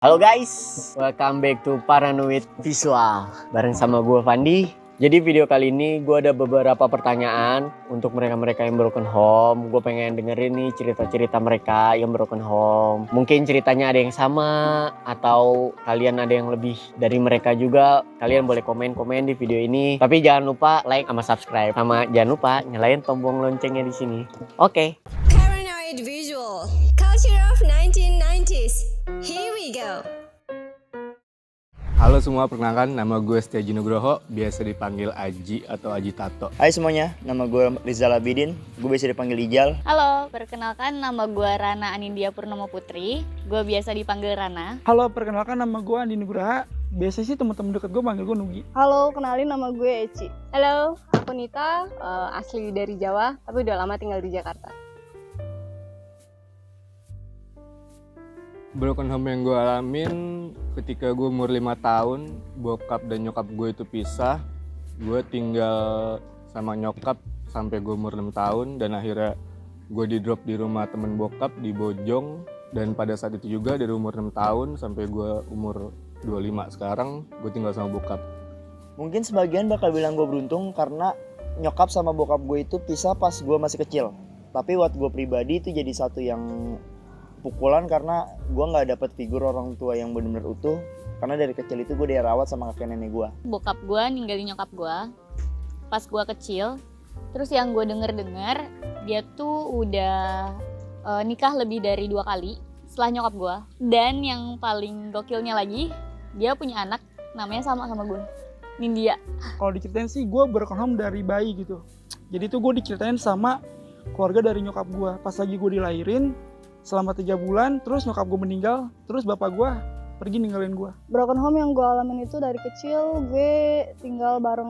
Halo guys, welcome back to Paranoid Visual bareng sama gue Fandi. Jadi video kali ini gue ada beberapa pertanyaan untuk mereka-mereka yang broken home. Gue pengen dengerin nih cerita-cerita mereka yang broken home. Mungkin ceritanya ada yang sama atau kalian ada yang lebih dari mereka juga. Kalian boleh komen-komen di video ini. Tapi jangan lupa like sama subscribe. Sama jangan lupa nyalain tombol loncengnya di sini. Oke. Paranoid Visual, Culture of 1990s. Here we go. Halo semua, perkenalkan nama gue Setiaji Nugroho, biasa dipanggil Aji atau Aji Tato. Hai semuanya, nama gue Rizal Abidin, gue biasa dipanggil Ijal. Halo, perkenalkan nama gue Rana Anindya Purnomo Putri, gue biasa dipanggil Rana. Halo, perkenalkan nama gue Andi Nugraha, biasa sih teman-teman deket gue panggil gue Nugi. Halo, kenalin nama gue Eci. Halo, aku Nita, asli dari Jawa, tapi udah lama tinggal di Jakarta. Broken home yang gue alamin ketika gue umur 5 tahun, bokap dan nyokap gue itu pisah. Gue tinggal sama nyokap sampai gue umur 6 tahun dan akhirnya gue di drop di rumah temen bokap di Bojong. Dan pada saat itu juga dari umur 6 tahun sampai gue umur 25 sekarang, gue tinggal sama bokap. Mungkin sebagian bakal bilang gue beruntung karena nyokap sama bokap gue itu pisah pas gue masih kecil. Tapi buat gue pribadi itu jadi satu yang pukulan karena gue nggak dapet figur orang tua yang benar-benar utuh. Karena dari kecil itu gue dirawat sama kakek nenek gue. Bokap gue ninggalin nyokap gue pas gue kecil. Terus yang gue denger dia tuh udah nikah lebih dari 2 kali setelah nyokap gue. Dan yang paling gokilnya lagi, dia punya anak namanya sama gue, Nindya. Kalau diceritain sih gue broken home dari bayi gitu. Jadi tuh gue diceritain sama keluarga dari nyokap gue. Pas lagi gue dilahirin, selama 3 bulan, terus nyokap gue meninggal, terus bapak gue pergi ninggalin gue. Broken home yang gue alamin itu dari kecil, gue tinggal bareng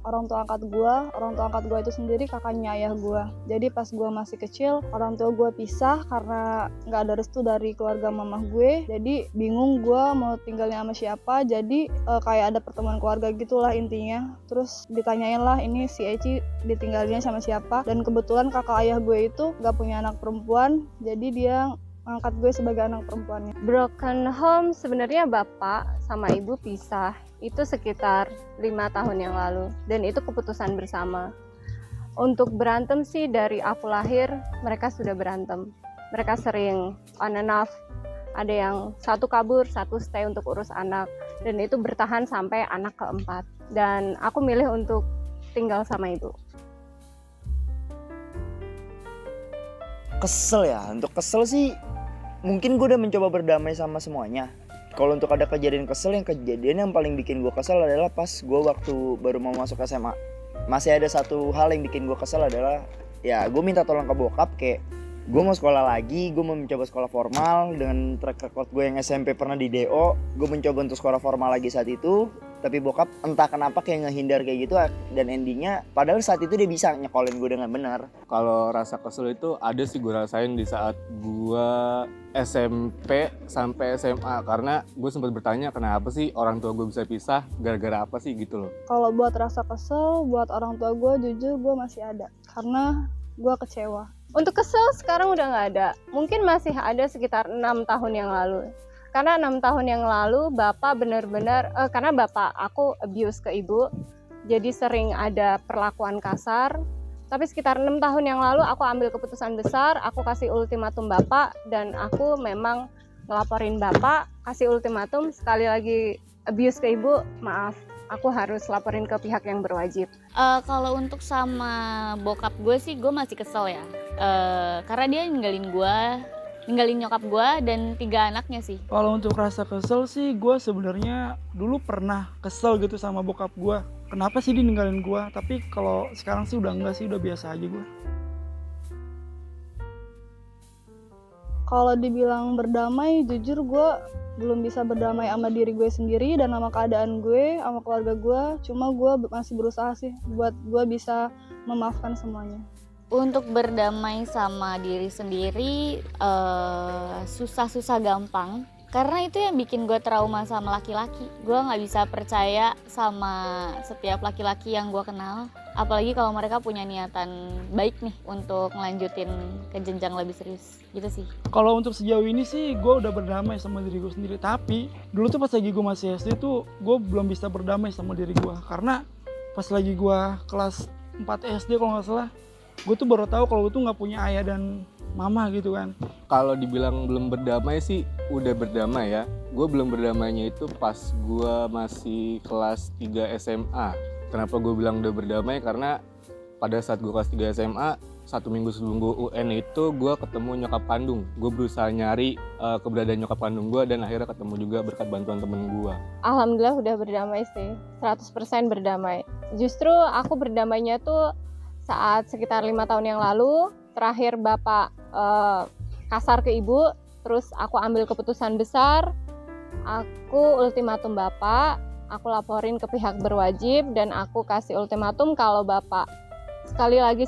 orang tua angkat gue. Orang tua angkat gue itu sendiri kakaknya ayah gue. Jadi pas gue masih kecil, orang tua gue pisah karena nggak ada restu dari keluarga mamah gue. Jadi bingung gue mau tinggalnya sama siapa. Jadi kayak ada pertemuan keluarga gitulah intinya. Terus ditanyain lah ini si Eci ditinggalinnya sama siapa. Dan kebetulan kakak ayah gue itu nggak punya anak perempuan. Jadi dia angkat gue sebagai anak perempuannya. Broken home sebenarnya bapak sama ibu pisah itu sekitar 5 tahun yang lalu dan itu keputusan bersama. Untuk berantem sih dari aku lahir mereka sudah berantem. Mereka sering on and off. Ada yang satu kabur, satu stay untuk urus anak dan itu bertahan sampai anak keempat. Dan aku milih untuk tinggal sama ibu. Kesel ya, untuk kesel sih mungkin gue udah mencoba berdamai sama semuanya. Kalau untuk ada kejadian kesel, kejadian yang paling bikin gue kesel adalah pas gue waktu baru mau masuk SMA. Masih ada satu hal yang bikin gue kesel adalah ya gue minta tolong ke bokap kayak gue mau sekolah lagi, gue mau mencoba sekolah formal dengan track record gue yang SMP pernah di DO. Gue mencoba untuk sekolah formal lagi saat itu, tapi bokap entah kenapa kayak ngehindar kayak gitu dan endingnya padahal saat itu dia bisa nyekolin gue dengan benar. Kalau rasa kesel itu ada sih gue rasain di saat gue SMP sampai SMA. Karena gue sempat bertanya kenapa sih orang tua gue bisa pisah, gara-gara apa sih gitu loh. Kalau buat rasa kesel, buat orang tua gue jujur gue masih ada. Karena gue kecewa. Untuk kesel sekarang udah nggak ada. Mungkin masih ada sekitar 6 tahun yang lalu. Karena 6 tahun yang lalu bapak benar-benar, karena bapak aku abuse ke ibu. Jadi sering ada perlakuan kasar. Tapi sekitar 6 tahun yang lalu aku ambil keputusan besar. Aku kasih ultimatum bapak dan aku memang ngelaporin bapak. Kasih ultimatum sekali lagi abuse ke ibu, maaf. Aku harus laporin ke pihak yang berwajib. Kalau untuk sama bokap gue sih gue masih kesel ya. Karena dia ninggalin nyokap gue dan 3 anaknya sih. Kalau untuk rasa kesel sih, gue sebenarnya dulu pernah kesel gitu sama bokap gue. Kenapa sih dia ninggalin gue? Tapi kalau sekarang sih udah enggak sih, udah biasa aja gue. Kalau dibilang berdamai, jujur gue belum bisa berdamai sama diri gue sendiri dan sama keadaan gue, sama keluarga gue. Cuma gue masih berusaha sih buat gue bisa memaafkan semuanya. Untuk berdamai sama diri sendiri susah-susah gampang. Karena itu yang bikin gue trauma sama laki-laki. Gue nggak bisa percaya sama setiap laki-laki yang gue kenal. Apalagi kalau mereka punya niatan baik nih untuk ngelanjutin ke jenjang lebih serius. Gitu sih. Kalau untuk sejauh ini sih gue udah berdamai sama diri gue sendiri. Tapi dulu tuh pas lagi gue masih SD tuh gue belum bisa berdamai sama diri gue. Karena pas lagi gue kelas 4 SD kalau nggak salah, gue tuh baru tahu kalau gue tuh nggak punya ayah dan mama gitu kan. Kalau dibilang belum berdamai sih udah berdamai ya. Gue belum berdamainya itu pas gue masih kelas 3 SMA. Kenapa gue bilang udah berdamai? Karena pada saat gue kelas 3 SMA, 1 minggu sebelum gue UN itu gue ketemu nyokap kandung. Gue berusaha nyari keberadaan nyokap kandung gue dan akhirnya ketemu juga berkat bantuan temen gue. Alhamdulillah udah berdamai sih, 100% berdamai. Justru aku berdamainya tuh saat sekitar 5 tahun yang lalu, terakhir bapak kasar ke ibu, terus aku ambil keputusan besar, aku ultimatum bapak, aku laporin ke pihak berwajib dan aku kasih ultimatum kalau bapak sekali lagi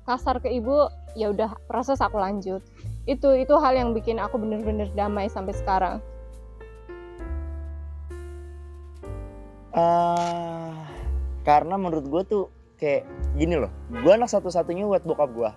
kasar ke ibu, ya udah proses aku lanjut. Itu hal yang bikin aku bener-bener damai sampai sekarang. Karena menurut gue tuh kayak gini loh, gue anak satu-satunya buat bokap gue.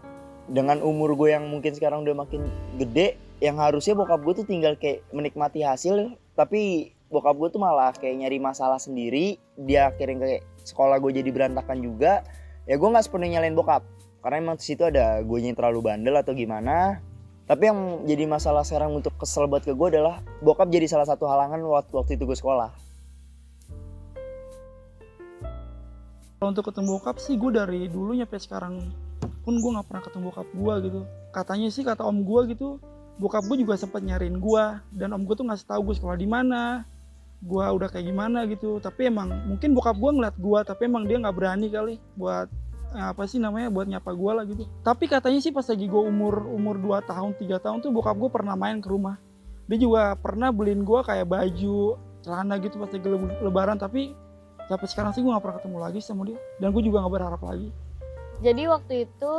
Dengan umur gue yang mungkin sekarang udah makin gede, yang harusnya bokap gue tuh tinggal kayak menikmati hasil, tapi bokap gue tuh malah kayak nyari masalah sendiri. Dia akhirnya kayak sekolah gue jadi berantakan juga. Ya gue gak sepenuhnya nyalain bokap, karena emang disitu ada gue yang terlalu bandel atau gimana. Tapi yang jadi masalah sekarang untuk kesel buat ke gue adalah bokap jadi salah satu halangan waktu itu gue sekolah. Kalau untuk ketemu bokap sih gue dari dulu nyampe sekarang pun gue nggak pernah ketemu bokap gue gitu. Katanya sih kata om gue gitu, bokap gue juga sempat nyariin gue dan om gue tuh ngasih tahu gue sekolah di mana, gue udah kayak gimana gitu. Tapi emang mungkin bokap gue ngeliat gue, tapi emang dia nggak berani kali buat buat nyapa gue lah gitu. Tapi katanya sih pas lagi gue umur 2 tahun 3 tahun tuh bokap gue pernah main ke rumah. Dia juga pernah beliin gue kayak baju, celana gitu pas lagi lebaran. Tapi sampai sekarang sih gue gak pernah ketemu lagi sama dia. Dan gue juga gak berharap lagi. Jadi waktu itu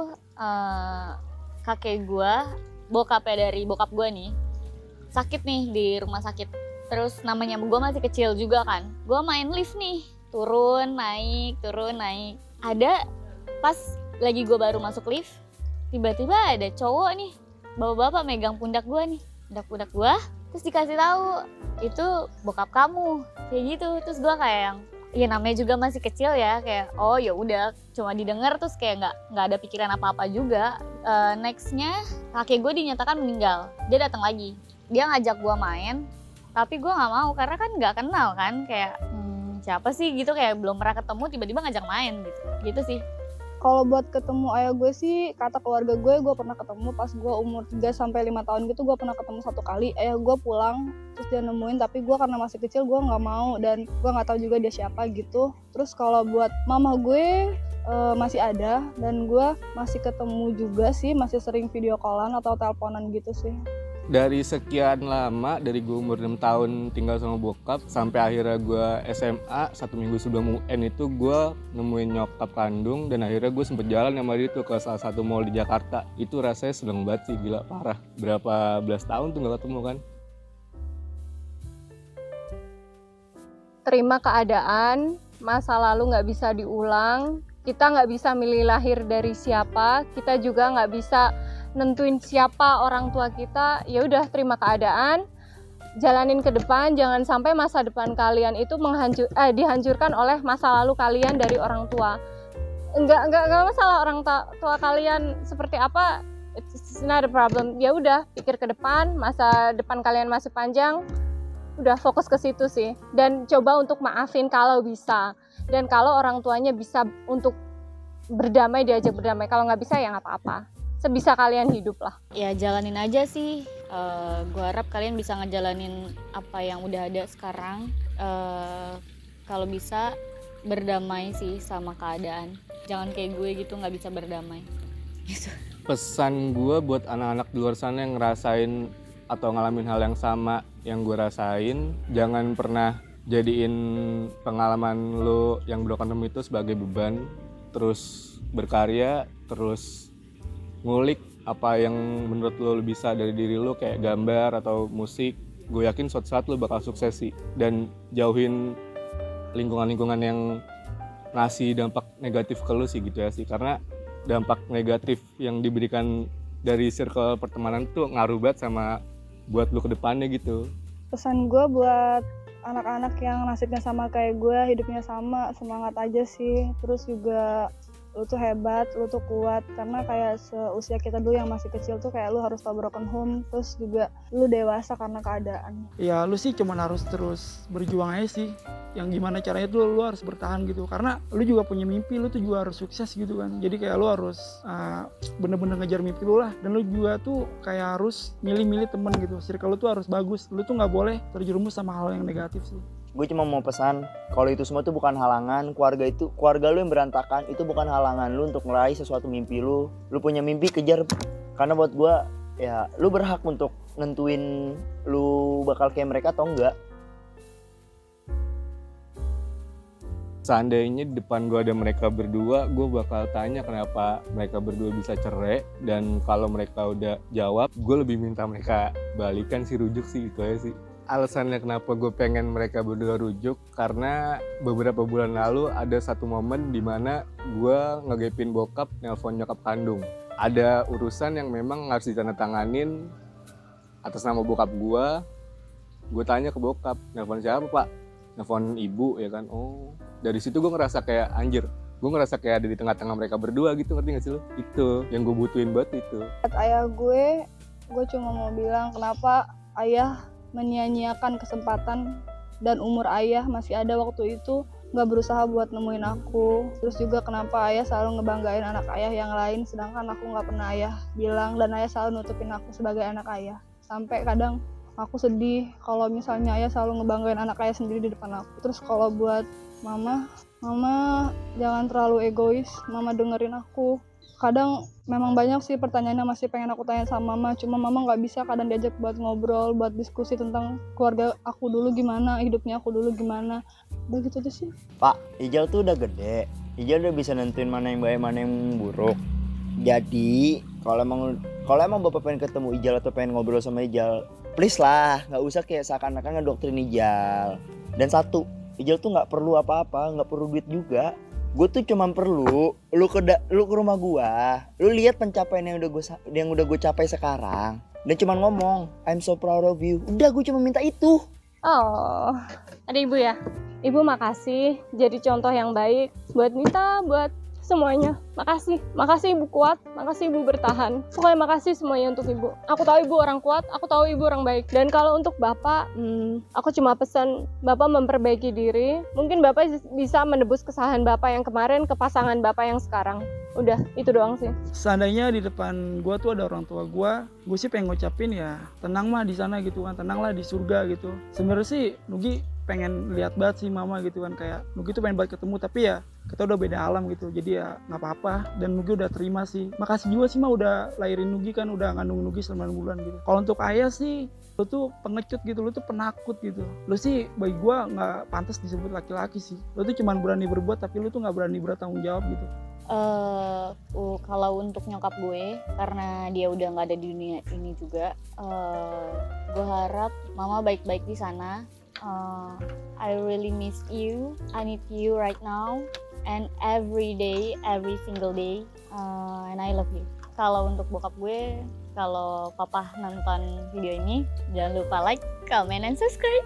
kakek gue, bokapnya dari bokap gue nih, sakit nih di rumah sakit. Terus namanya gue masih kecil juga kan. Gue main lift nih, turun naik. Ada pas lagi gue baru masuk lift, tiba-tiba ada cowok nih, bapak-bapak megang pundak gue nih, pundak gue. Terus dikasih tahu itu bokap kamu, kayak gitu. Terus gue kayak yang, ya namanya juga masih kecil ya, kayak oh ya udah, cuma didengar terus kayak nggak ada pikiran apa-apa juga. Nextnya kakek gue dinyatakan meninggal. Dia datang lagi, dia ngajak gue main, tapi gue nggak mau karena kan nggak kenal kan, kayak siapa sih gitu, kayak belum pernah ketemu tiba-tiba ngajak main gitu sih. Kalau buat ketemu ayah gue sih, kata keluarga gue pernah ketemu pas gue umur 3-5 tahun gitu, gue pernah ketemu 1 kali. Ayah gue pulang, terus dia nemuin, tapi gue karena masih kecil gue nggak mau dan gue nggak tahu juga dia siapa gitu. Terus kalau buat mama gue masih ada dan gue masih ketemu juga sih, masih sering video callan atau teleponan gitu sih. Dari sekian lama, dari gue umur 6 tahun tinggal sama bokap sampai akhirnya gue SMA, 1 minggu sebelum UN itu gue nemuin nyokap kandung dan akhirnya gue sempet jalan sama dia tuh ke salah satu mall di Jakarta. Itu rasanya seneng banget sih, gila parah. Berapa belas tahun tuh gak ketemu kan. Terima keadaan, masa lalu nggak bisa diulang, kita nggak bisa milih lahir dari siapa, kita juga nggak bisa nentuin siapa orang tua kita. Ya udah, terima keadaan, jalanin ke depan. Jangan sampai masa depan kalian itu dihancurkan oleh masa lalu kalian dari orang tua. Enggak masalah orang tua kalian seperti apa, it's not a problem. Ya udah, pikir ke depan, masa depan kalian masih panjang. Udah, fokus ke situ sih. Dan coba untuk maafin kalau bisa. Dan kalau orang tuanya bisa untuk berdamai, diajak berdamai. Kalau nggak bisa ya nggak apa-apa. Sebisa kalian hidup lah. Ya jalanin aja sih. Gue harap kalian bisa ngejalanin apa yang udah ada sekarang. Kalau bisa berdamai sih sama keadaan. Jangan kayak gue gitu nggak bisa berdamai. Gitu. Pesan gue buat anak-anak di luar sana yang ngerasain atau ngalamin hal yang sama yang gue rasain, jangan pernah jadiin pengalaman lo yang broken home itu sebagai beban. Terus berkarya, terus ngulik apa yang menurut lo bisa dari diri lo, kayak gambar atau musik. gue yakin suatu saat lo bakal sukses sih. Dan jauhin lingkungan-lingkungan yang ngasih dampak negatif ke lo sih gitu ya sih. Karena dampak negatif yang diberikan dari circle pertemanan tuh ngaruh banget sama buat lo ke depannya gitu. Pesan gue buat anak-anak yang nasibnya sama kayak gue, hidupnya sama, semangat aja sih. Terus juga lu tuh hebat, lu tuh kuat, karena kayak seusia kita dulu yang masih kecil tuh kayak lu harus tau broken home, terus juga lu dewasa karena keadaan. Ya lu sih cuman harus terus berjuang aja sih, yang gimana caranya tuh lu harus bertahan gitu, karena lu juga punya mimpi, lu tuh juga harus sukses gitu kan. Jadi kayak lu harus bener-bener ngejar mimpi lu lah, dan lu juga tuh kayak harus milih-milih temen gitu. Circle lu tuh harus bagus, lu tuh nggak boleh terjerumus sama hal yang negatif sih. Gue cuma mau pesan, kalau itu semua tuh bukan halangan, keluarga lu yang berantakan itu bukan halangan lu untuk meraih sesuatu mimpi lu. Lu punya mimpi, kejar. Karena buat gue, ya lu berhak untuk nentuin lu bakal kayak mereka atau enggak. Seandainya di depan gue ada mereka berdua, gue bakal tanya kenapa mereka berdua bisa cerai. Dan kalau mereka udah jawab, gue lebih minta mereka balikan sih, rujuk sih, itu aja sih. Alasannya kenapa gue pengen mereka berdua rujuk, karena beberapa bulan lalu ada satu momen dimana gue ngegepin bokap nelpon nyokap kandung. Ada urusan yang memang harus ditandatanganin atas nama bokap gue. Gue tanya ke bokap, nelpon siapa pak? Nelpon ibu ya kan. Oh, dari situ gue ngerasa kayak anjir, gue ngerasa kayak ada di tengah-tengah mereka berdua gitu, ngerti gak sih lo? Itu yang gue butuhin banget itu. Buat ayah gue cuma mau bilang kenapa ayah menyia-nyiakan kesempatan dan umur ayah masih ada waktu itu nggak berusaha buat nemuin aku. Terus juga kenapa ayah selalu ngebanggain anak ayah yang lain, sedangkan aku nggak pernah ayah bilang, dan ayah selalu nutupin aku sebagai anak ayah. Sampai kadang aku sedih kalau misalnya ayah selalu ngebanggain anak ayah sendiri di depan aku. Terus kalau buat mama jangan terlalu egois, mama dengerin aku. Kadang memang banyak sih pertanyaan yang masih pengen aku tanya sama mama, cuma mama nggak bisa kadang diajak buat ngobrol, buat diskusi tentang keluarga aku dulu gimana, hidupnya aku dulu gimana. Udah gitu aja sih. Pak, Ijal tuh udah gede. Ijal udah bisa nentuin mana yang baik, mana yang buruk. Jadi, kalau emang Bapak pengen ketemu Ijal atau pengen ngobrol sama Ijal, please lah, nggak usah kayak seakan-akan ngedoktrin Ijal. Dan satu, Ijal tuh nggak perlu apa-apa, nggak perlu duit juga. Gue tuh cuma perlu lu ke rumah gua, lu lihat pencapaian yang udah gue capai sekarang, dan cuma ngomong I'm so proud of you. Udah, gue cuma minta itu. Oh, ada ibu ya? Ibu makasih, jadi contoh yang baik buat Nita, buat semuanya. Makasih ibu kuat, makasih ibu bertahan. Pokoknya makasih semuanya untuk ibu. Aku tahu ibu orang kuat, aku tahu ibu orang baik. Dan kalau untuk bapak, aku cuma pesan bapak memperbaiki diri. Mungkin bapak bisa menebus kesalahan bapak yang kemarin ke pasangan bapak yang sekarang. Udah, itu doang sih. Seandainya di depan gue tuh ada orang tua gue sih pengen ngucapin ya tenang mah di sana gitu kan, tenanglah di surga gitu. Sebenarnya sih Nugi pengen lihat banget sih mama gitu kan, kayak Nugi tuh pengen banget ketemu, tapi ya kita udah beda alam gitu, jadi ya nggak apa-apa. Dan Nugi udah terima sih. Makasih juga sih mah udah lahirin Nugi kan, udah ngandung Nugi 9 bulan gitu. Kalau untuk ayah sih, lu tuh pengecut gitu, lu tuh penakut gitu. Lu sih bagi gua nggak pantas disebut laki-laki sih. Lu tuh cuman berani berbuat, tapi lu tuh nggak berani bertanggung jawab gitu. Kalau untuk nyokap gue, karena dia udah nggak ada di dunia ini juga, gue harap mama baik-baik di sana. I really miss you. I need you right now and every day, every single day, and I love you. Kalau untuk bokap gue, kalau papa nonton video ini, jangan lupa like, comment, and subscribe.